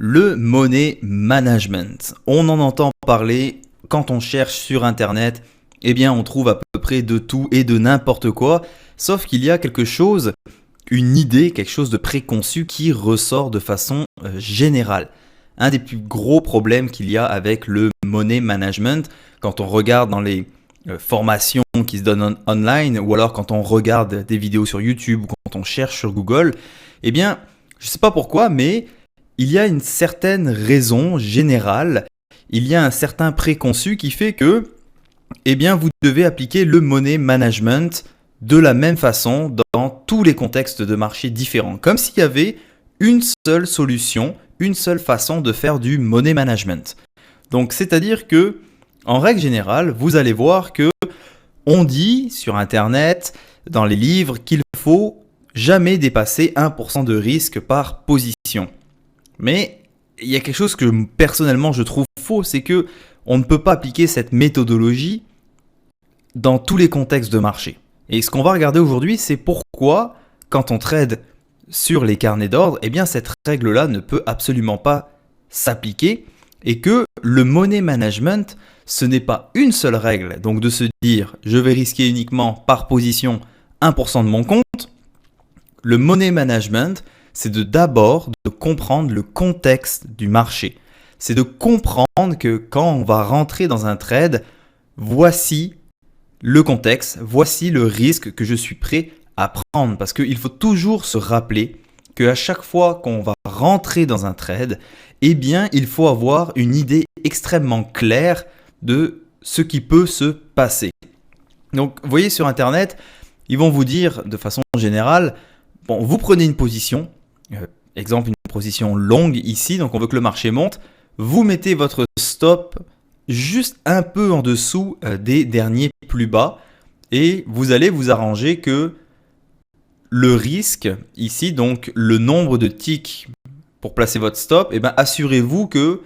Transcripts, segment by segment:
Le money management. On en entend parler quand on cherche sur internet. Eh bien, on trouve à peu près de tout et de n'importe quoi. Sauf qu'il y a quelque chose, une idée, quelque chose de préconçu qui ressort de façon générale. Un des plus gros problèmes qu'il y a avec le money management, quand on regarde dans les formations qui se donnent online, ou alors quand on regarde des vidéos sur YouTube ou quand on cherche sur Google, eh bien, je ne sais pas pourquoi, mais il y a une certaine raison générale, il y a un certain préconçu qui fait que, eh bien, vous devez appliquer le money management de la même façon dans tous les contextes de marché différents, comme s'il y avait une seule solution, une seule façon de faire du money management. Donc, c'est-à-dire que, en règle générale, vous allez voir que on dit sur Internet, dans les livres, qu'il faut jamais dépasser 1% de risque par position. Mais il y a quelque chose que personnellement je trouve faux, c'est que on ne peut pas appliquer cette méthodologie dans tous les contextes de marché. Et ce qu'on va regarder aujourd'hui, c'est pourquoi, quand on trade sur les carnets d'ordre, eh bien cette règle-là ne peut absolument pas s'appliquer et que le money management, ce n'est pas une seule règle. Donc de se dire, je vais risquer uniquement par position 1% de mon compte. Le money management, c'est d'abord de comprendre le contexte du marché. C'est de comprendre que quand on va rentrer dans un trade, voici le contexte, voici le risque que je suis prêt à prendre. Parce qu'il faut toujours se rappeler qu'à chaque fois qu'on va rentrer dans un trade, eh bien, il faut avoir une idée extrêmement claire de ce qui peut se passer. Donc, vous voyez sur Internet, ils vont vous dire de façon générale, bon, vous prenez une position, exemple une position longue ici, donc on veut que le marché monte, vous mettez votre stop juste un peu en dessous des derniers plus bas et vous allez vous arranger que le risque ici, donc le nombre de ticks pour placer votre stop, eh bien, assurez-vous que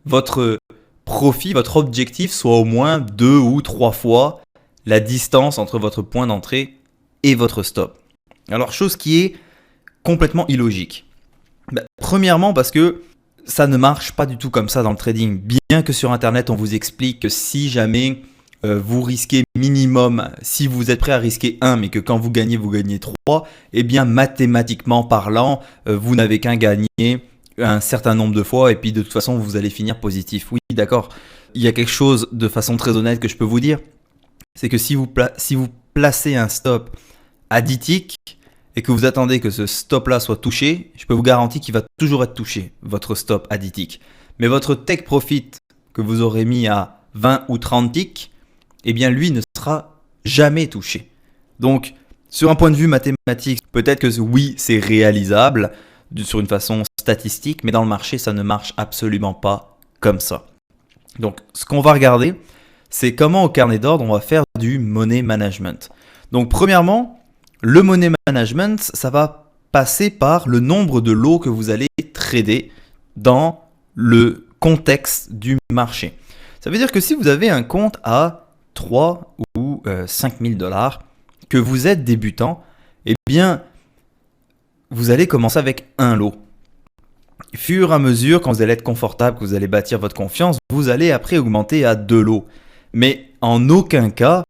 votre profit, votre objectif soit au moins 2 ou 3 fois la distance entre votre point d'entrée et votre stop. Alors, chose qui est complètement illogique. Premièrement, parce que ça ne marche pas du tout comme ça dans le trading. Bien que sur Internet, on vous explique que si jamais vous risquez minimum, si vous êtes prêt à risquer 1, mais que quand vous gagnez 3, eh bien mathématiquement parlant, vous n'avez qu'un gagné un certain nombre de fois et puis de toute façon, vous allez finir positif. Oui, d'accord. Il y a quelque chose de façon très honnête que je peux vous dire, c'est que si vous placez un stop à 10 ticks et que vous attendez que ce stop-là soit touché, je peux vous garantir qu'il va toujours être touché, votre stop à 10 ticks. Mais votre take profit que vous aurez mis à 20 ou 30 ticks, eh bien lui ne sera jamais touché. Donc, sur un point de vue mathématique, peut-être que oui, c'est réalisable sur une façon statistique, mais dans le marché, ça ne marche absolument pas comme ça. Donc, ce qu'on va regarder, c'est comment au carnet d'ordre, on va faire du money management. Donc, premièrement, le money management, ça va passer par le nombre de lots que vous allez trader dans le contexte du marché. Ça veut dire que si vous avez un compte à 3 ou 5 000 $, que vous êtes débutant, eh bien, vous allez commencer avec un lot. Fur et à mesure, quand vous allez être confortable, que vous allez bâtir votre confiance, vous allez après augmenter à 2 lots. Mais en aucun cas,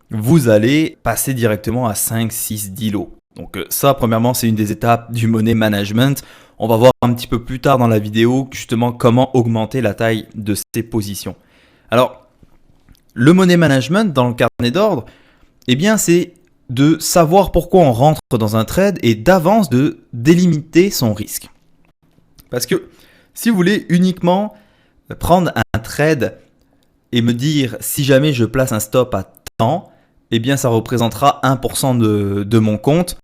vous allez passer directement à 5, 6, 10 lots. Donc ça, premièrement, c'est une des étapes du money management. On va voir un petit peu plus tard dans la vidéo justement comment augmenter la taille de ces positions. Alors, le money management dans le carnet d'ordre, eh bien, c'est de savoir pourquoi on rentre dans un trade et d'avance de délimiter son risque. Parce que si vous voulez uniquement prendre un trade et me dire si jamais je place un stop à temps, eh bien ça représentera 1% de mon compte.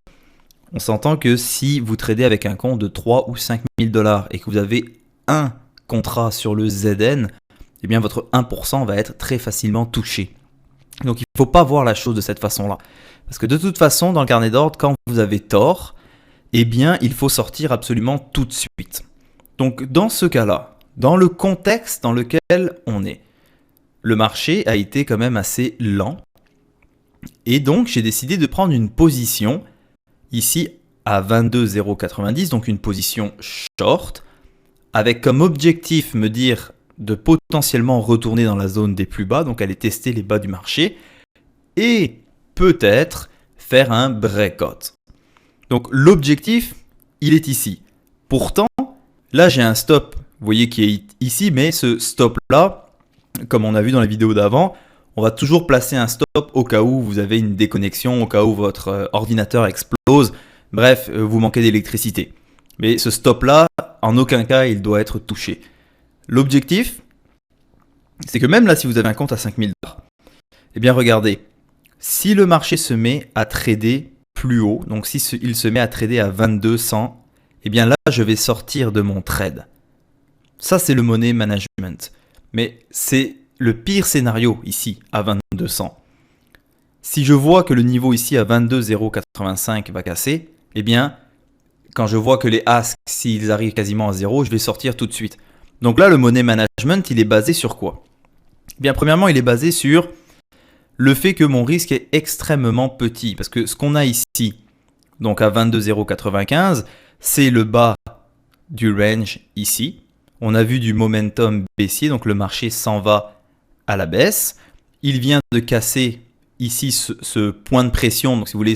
On s'entend que si vous tradez avec un compte de 3 ou 5 000 $ et que vous avez un contrat sur le ZN, eh bien votre 1% va être très facilement touché. Donc il ne faut pas voir la chose de cette façon-là. Parce que de toute façon, dans le carnet d'ordre, quand vous avez tort, eh bien il faut sortir absolument tout de suite. Donc dans ce cas-là, dans le contexte dans lequel on est, le marché a été quand même assez lent. Et donc j'ai décidé de prendre une position ici à 22,090, donc une position short, avec comme objectif me dire de potentiellement retourner dans la zone des plus bas, donc aller tester les bas du marché, et peut-être faire un breakout. Donc l'objectif, il est ici. Pourtant, là j'ai un stop, vous voyez qui est ici, mais ce stop-là, comme on a vu dans la vidéo d'avant, on va toujours placer un stop au cas où vous avez une déconnexion, au cas où votre ordinateur explose, bref, vous manquez d'électricité. Mais ce stop-là, en aucun cas, il doit être touché. L'objectif, c'est que même là, si vous avez un compte à 5000 $, eh bien regardez, si le marché se met à trader plus haut, donc si il se met à trader à 2200, eh bien là, je vais sortir de mon trade. Ça, c'est le money management. Mais c'est le pire scénario ici, à 2200. Si je vois que le niveau ici à 22,085 va casser, eh bien, quand je vois que les asks, s'ils arrivent quasiment à 0, je vais sortir tout de suite. Donc là, le money management, il est basé sur quoi ? Eh bien, premièrement, il est basé sur le fait que mon risque est extrêmement petit. Parce que ce qu'on a ici, donc à 22,095, c'est le bas du range ici. On a vu du momentum baissier, donc le marché s'en va à la baisse. Il vient de casser ici ce point de pression, donc si vous voulez,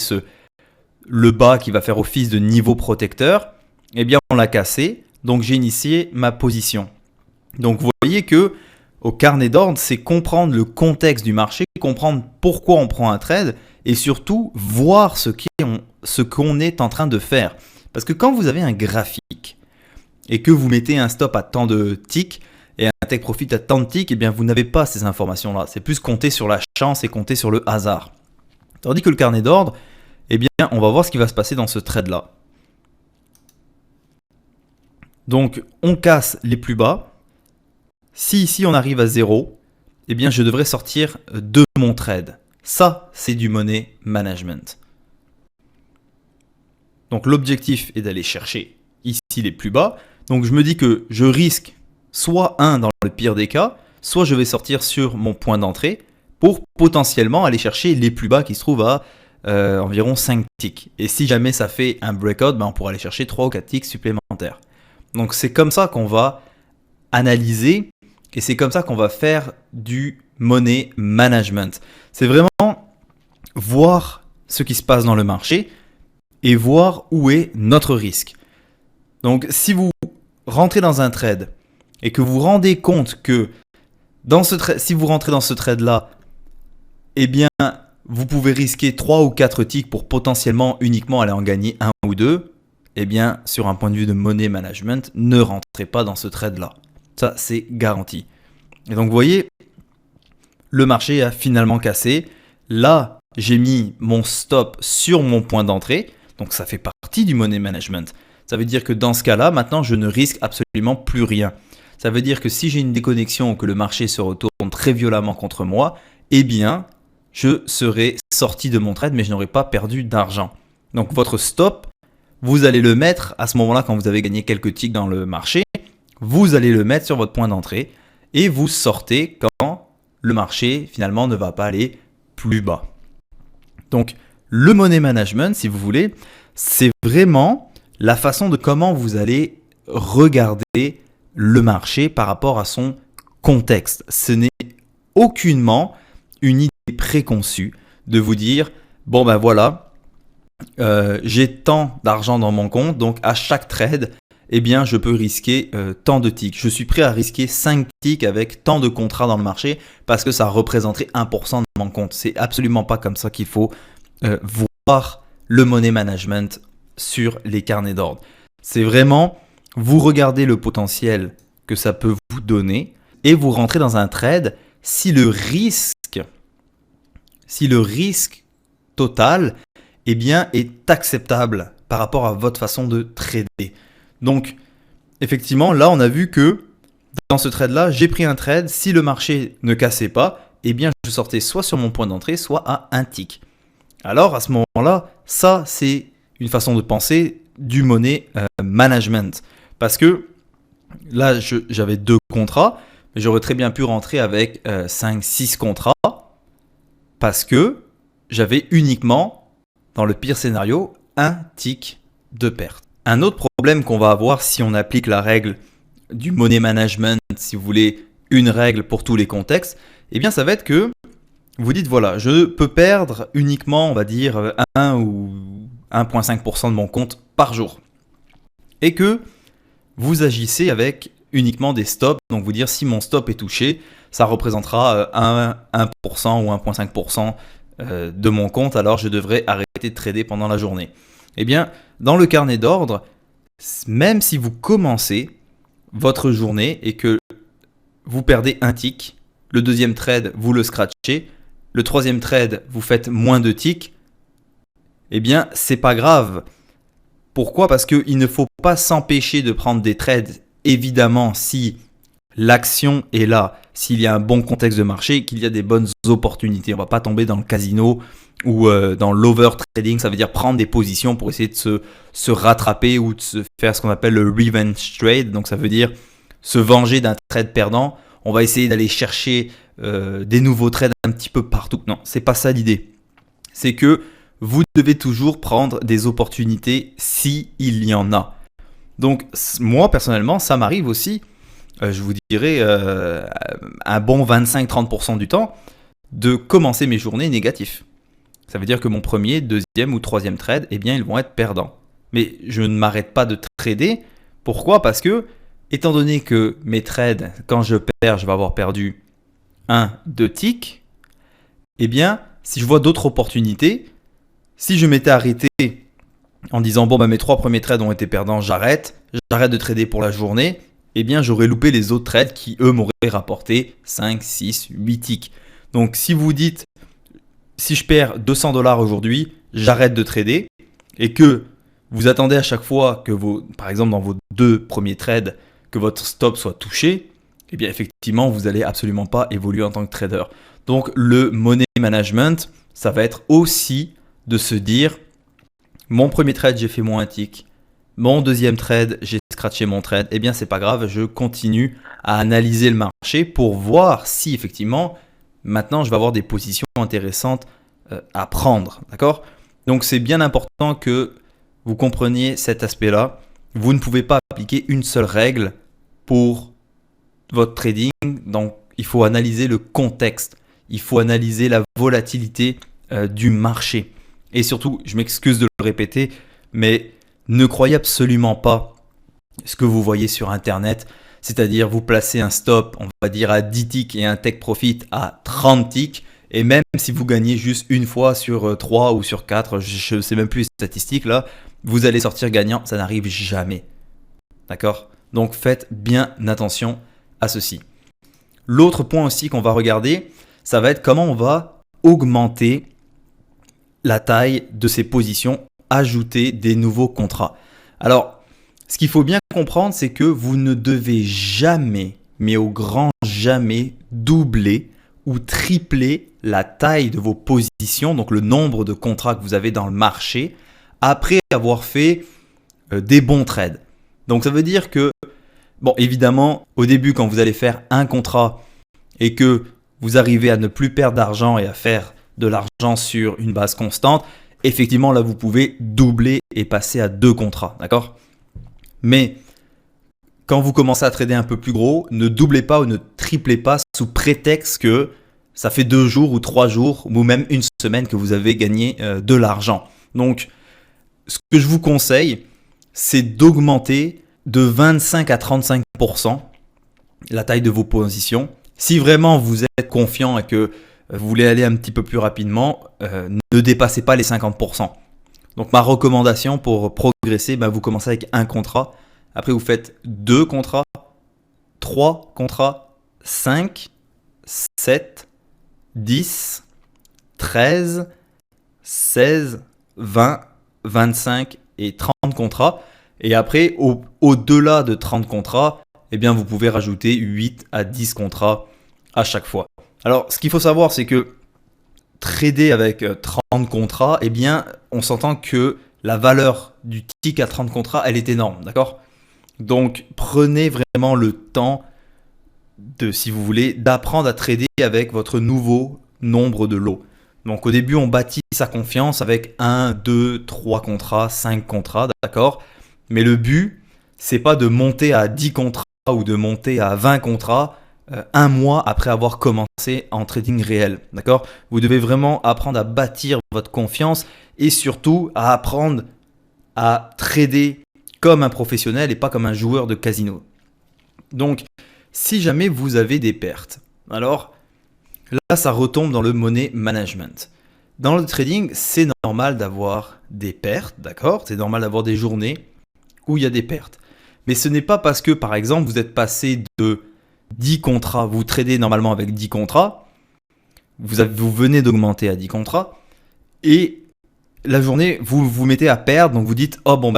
le bas qui va faire office de niveau protecteur. Eh bien, on l'a cassé, donc j'ai initié ma position. Donc vous voyez que au carnet d'ordre, c'est comprendre le contexte du marché, comprendre pourquoi on prend un trade et surtout voir ce qu'on est en train de faire. Parce que quand vous avez un graphique et que vous mettez un stop à tant de ticks et un take profit à tant de ticks, eh bien vous n'avez pas ces informations-là. C'est plus compter sur la chance et compter sur le hasard. Tandis que le carnet d'ordre, eh bien on va voir ce qui va se passer dans ce trade-là. Donc on casse les plus bas. Si ici on arrive à 0, eh bien je devrais sortir de mon trade. Ça, c'est du money management. Donc l'objectif est d'aller chercher ici les plus bas. Donc je me dis que je risque soit 1 dans le pire des cas, soit je vais sortir sur mon point d'entrée pour potentiellement aller chercher les plus bas qui se trouvent à environ 5 ticks. Et si jamais ça fait un breakout, ben on pourra aller chercher 3 ou 4 ticks supplémentaires. Donc c'est comme ça qu'on va analyser et c'est comme ça qu'on va faire du money management. C'est vraiment voir ce qui se passe dans le marché et voir où est notre risque. Donc si vous rentrez dans un trade et que vous vous rendez compte que si vous rentrez dans ce trade-là, eh bien vous pouvez risquer 3 ou 4 ticks pour potentiellement uniquement aller en gagner 1 ou 2, eh bien sur un point de vue de money management, ne rentrez pas dans ce trade-là. Ça, c'est garanti. Et donc, vous voyez, le marché a finalement cassé. Là, j'ai mis mon stop sur mon point d'entrée. Donc, ça fait partie du money management. Ça veut dire que dans ce cas-là, maintenant, je ne risque absolument plus rien. Ça veut dire que si j'ai une déconnexion ou que le marché se retourne très violemment contre moi, eh bien, je serai sorti de mon trade, mais je n'aurai pas perdu d'argent. Donc, votre stop, vous allez le mettre à ce moment-là quand vous avez gagné quelques ticks dans le marché. Vous allez le mettre sur votre point d'entrée et vous sortez quand le marché finalement ne va pas aller plus bas. Donc le money management, si vous voulez, c'est vraiment la façon de comment vous allez regarder le marché par rapport à son contexte. Ce n'est aucunement une idée préconçue de vous dire bon ben voilà, j'ai tant d'argent dans mon compte, donc à chaque trade, eh bien, je peux risquer tant de ticks. Je suis prêt à risquer 5 ticks avec tant de contrats dans le marché parce que ça représenterait 1% de mon compte. C'est absolument pas comme ça qu'il faut voir le money management sur les carnets d'ordre. C'est vraiment, vous regardez le potentiel que ça peut vous donner et vous rentrez dans un trade si le risque total eh bien, est acceptable par rapport à votre façon de trader. Donc, effectivement, là, on a vu que dans ce trade-là, j'ai pris un trade. Si le marché ne cassait pas, eh bien, je sortais soit sur mon point d'entrée, soit à un tick. Alors, à ce moment-là, ça, c'est une façon de penser du money management. Parce que là, j'avais 2 contrats, mais j'aurais très bien pu rentrer avec 5-6 contrats parce que j'avais uniquement, dans le pire scénario, un tick de perte. Un autre problème qu'on va avoir si on applique la règle du money management, si vous voulez, une règle pour tous les contextes, eh bien ça va être que vous dites voilà, je peux perdre uniquement, on va dire, 1 ou 1,5% de mon compte par jour. Et que vous agissez avec uniquement des stops, donc vous dire si mon stop est touché, ça représentera 1% ou 1,5% de mon compte, alors je devrais arrêter de trader pendant la journée. Eh bien, dans le carnet d'ordre, même si vous commencez votre journée et que vous perdez un tick, le deuxième trade, vous le scratchez, le troisième trade, vous faites moins de ticks, eh bien, c'est pas grave. Pourquoi ? Parce qu'il ne faut pas s'empêcher de prendre des trades, évidemment, si l'action est là, s'il y a un bon contexte de marché, qu'il y a des bonnes opportunités. On ne va pas tomber dans le casino ou dans l'over-trading, ça veut dire prendre des positions pour essayer de se rattraper ou de se faire ce qu'on appelle le revenge trade. Donc ça veut dire se venger d'un trade perdant. On va essayer d'aller chercher des nouveaux trades un petit peu partout. Non, c'est pas ça l'idée. C'est que vous devez toujours prendre des opportunités s'il y en a. Donc moi personnellement, ça m'arrive aussi, je vous dirais un bon 25-30% du temps, de commencer mes journées négatifs. Ça veut dire que mon premier, deuxième ou troisième trade, eh bien ils vont être perdants. Mais je ne m'arrête pas de trader. Pourquoi ? Parce que, étant donné que mes trades, quand je perds, je vais avoir perdu 1-2 ticks, eh bien si je vois d'autres opportunités, si je m'étais arrêté en disant bon mes 3 premiers trades ont été perdants, j'arrête de trader pour la journée, eh bien j'aurais loupé les autres trades qui eux m'auraient rapporté 5, 6, 8 ticks. Donc si vous dites si je perds $200 aujourd'hui, j'arrête de trader et que vous attendez à chaque fois que par exemple dans vos 2 premiers trades, que votre stop soit touché, eh bien effectivement vous n'allez absolument pas évoluer en tant que trader. Donc le money management, ça va être aussi de se dire mon premier trade j'ai fait moins un tick, mon deuxième trade j'ai scratché mon trade, eh bien c'est pas grave, je continue à analyser le marché pour voir si effectivement maintenant je vais avoir des positions intéressantes à prendre, d'accord ? Donc c'est bien important que vous compreniez cet aspect-là. Vous ne pouvez pas appliquer une seule règle pour votre trading, donc il faut analyser le contexte, il faut analyser la volatilité du marché. Et surtout, je m'excuse de le répéter, mais ne croyez absolument pas ce que vous voyez sur Internet, c'est-à-dire vous placez un stop, on va dire à 10 ticks et un take profit à 30 ticks, et même si vous gagnez juste une fois sur 3 ou sur 4, je ne sais même plus les statistiques là, vous allez sortir gagnant, ça n'arrive jamais. D'accord ? Donc faites bien attention à ceci. L'autre point aussi qu'on va regarder, ça va être comment on va augmenter la taille de ces positions, ajouter des nouveaux contrats. Alors, ce qu'il faut bien comprendre, c'est que vous ne devez jamais, mais au grand jamais, doubler ou tripler la taille de vos positions, donc le nombre de contrats que vous avez dans le marché, après avoir fait des bons trades. Donc ça veut dire que, bon, évidemment, au début, quand vous allez faire un contrat et que vous arrivez à ne plus perdre d'argent et à faire de l'argent sur une base constante, effectivement, là, vous pouvez doubler et passer à 2 contrats, d'accord ? Mais quand vous commencez à trader un peu plus gros, ne doublez pas ou ne triplez pas sous prétexte que ça fait 2 jours ou 3 jours ou même une semaine que vous avez gagné de l'argent. Donc, ce que je vous conseille, c'est d'augmenter de 25 à 35% la taille de vos positions. Si vraiment vous êtes confiant et que vous voulez aller un petit peu plus rapidement, ne dépassez pas les 50%. Donc ma recommandation pour progresser, vous commencez avec un contrat. Après vous faites 2 contrats, 3 contrats, 5, 7, 10, 13, 16, 20, 25 et 30 contrats. Et après, au-delà de 30 contrats, eh bien, vous pouvez rajouter 8 à 10 contrats à chaque fois. Alors, ce qu'il faut savoir, c'est que trader avec 30 contrats, eh bien, on s'entend que la valeur du tick à 30 contrats, elle est énorme, d'accord ? Donc, prenez vraiment le temps si vous voulez, d'apprendre à trader avec votre nouveau nombre de lots. Donc, au début, on bâtit sa confiance avec 1, 2, 3 contrats, 5 contrats, d'accord ? Mais le but, c'est pas de monter à 10 contrats ou de monter à 20 contrats un mois après avoir commencé en trading réel. D'accord? Vous devez vraiment apprendre à bâtir votre confiance et surtout à apprendre à trader comme un professionnel et pas comme un joueur de casino. Donc, si jamais vous avez des pertes, alors là, ça retombe dans le money management. Dans le trading, c'est normal d'avoir des pertes, d'accord? C'est normal d'avoir des journées où il y a des pertes. Mais ce n'est pas parce que, par exemple, vous êtes passé de 10 contrats, vous tradez normalement avec 10 contrats, vous venez d'augmenter à 10 contrats, et la journée, vous vous mettez à perdre, donc vous dites « Oh bon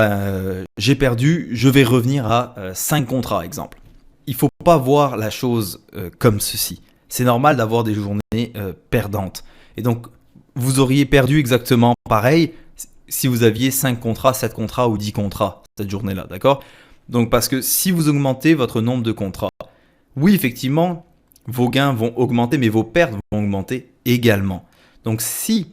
j'ai perdu, je vais revenir à 5 contrats, exemple ». Il ne faut pas voir la chose comme ceci. C'est normal d'avoir des journées perdantes. Et donc, vous auriez perdu exactement pareil si vous aviez 5 contrats, 7 contrats ou 10 contrats cette journée-là, d'accord? Donc, parce que si vous augmentez votre nombre de contrats, oui, effectivement, vos gains vont augmenter, mais vos pertes vont augmenter également. Donc, si,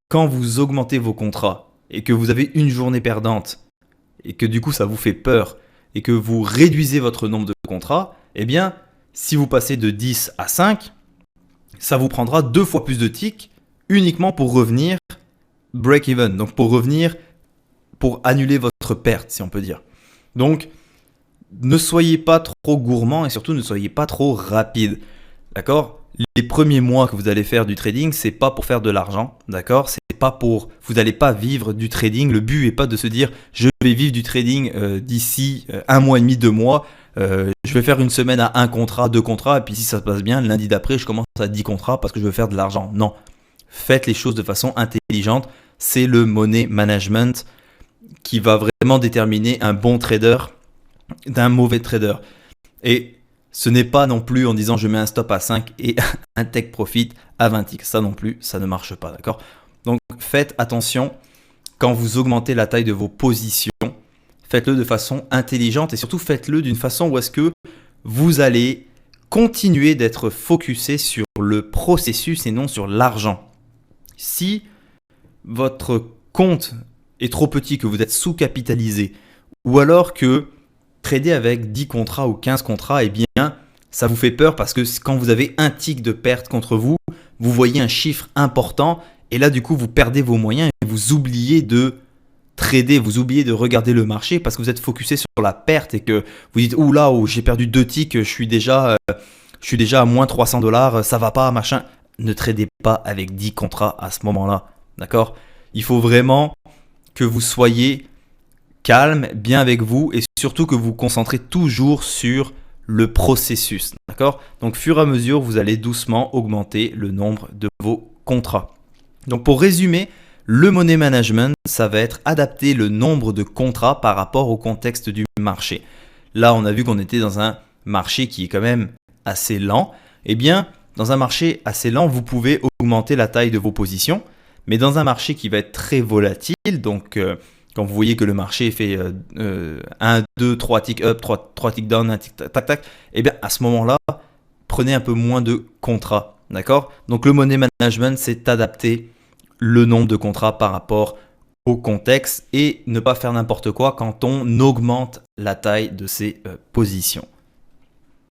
quand vous augmentez vos contrats et que vous avez une journée perdante et que du coup, ça vous fait peur et que vous réduisez votre nombre de contrats, eh bien, si vous passez de 10 à 5, ça vous prendra 2 fois plus de ticks uniquement pour revenir break-even, donc pour annuler votre perte, si on peut dire. Donc, ne soyez pas trop gourmand et surtout ne soyez pas trop rapide, d'accord? Les premiers mois que vous allez faire du trading, c'est pas pour faire de l'argent, d'accord? Vous n'allez pas vivre du trading. Le but n'est pas de se dire je vais vivre du trading d'ici 1 mois et demi, 2 mois. Je vais faire une semaine à 1 contrat, 2 contrats, et puis si ça se passe bien, lundi d'après, je commence à 10 contrats parce que je veux faire de l'argent. Non, faites les choses de façon intelligente. C'est le money management qui va vraiment déterminer un bon trader d'un mauvais trader. Et ce n'est pas non plus en disant je mets un stop à 5 et un take profit à 20 ticks. Ça non plus, ça ne marche pas, d'accord? Donc faites attention quand vous augmentez la taille de vos positions. Faites-le de façon intelligente et surtout faites-le d'une façon où est-ce que vous allez continuer d'être focusé sur le processus et non sur l'argent. Si votre compte est trop petit, que vous êtes sous-capitalisé ou alors que trader avec 10 contrats ou 15 contrats, eh bien, ça vous fait peur parce que quand vous avez un tick de perte contre vous, vous voyez un chiffre important et là, du coup, vous perdez vos moyens et vous oubliez de trader, vous oubliez de regarder le marché parce que vous êtes focusé sur la perte et que vous dites « Ouh là, j'ai perdu 2 ticks, je suis déjà à moins $300, ça va pas, machin ». Ne tradez pas avec 10 contrats à ce moment-là, d'accord? Il faut vraiment que vous soyez calme, bien avec vous et surtout que vous vous concentrez toujours sur le processus, d'accord? Donc, fur et à mesure, vous allez doucement augmenter le nombre de vos contrats. Donc, pour résumer, le money management, ça va être adapter le nombre de contrats par rapport au contexte du marché. Là, on a vu qu'on était dans un marché qui est quand même assez lent. Eh bien, dans un marché assez lent, vous pouvez augmenter la taille de vos positions. Mais dans un marché qui va être très volatile, donc quand vous voyez que le marché fait 1, 2, 3 ticks up, 3 ticks down, 1 tick tac tac, eh bien à ce moment-là, prenez un peu moins de contrats. D'accord? Donc le money management, c'est adapter le nombre de contrats par rapport au contexte et ne pas faire n'importe quoi quand on augmente la taille de ses positions.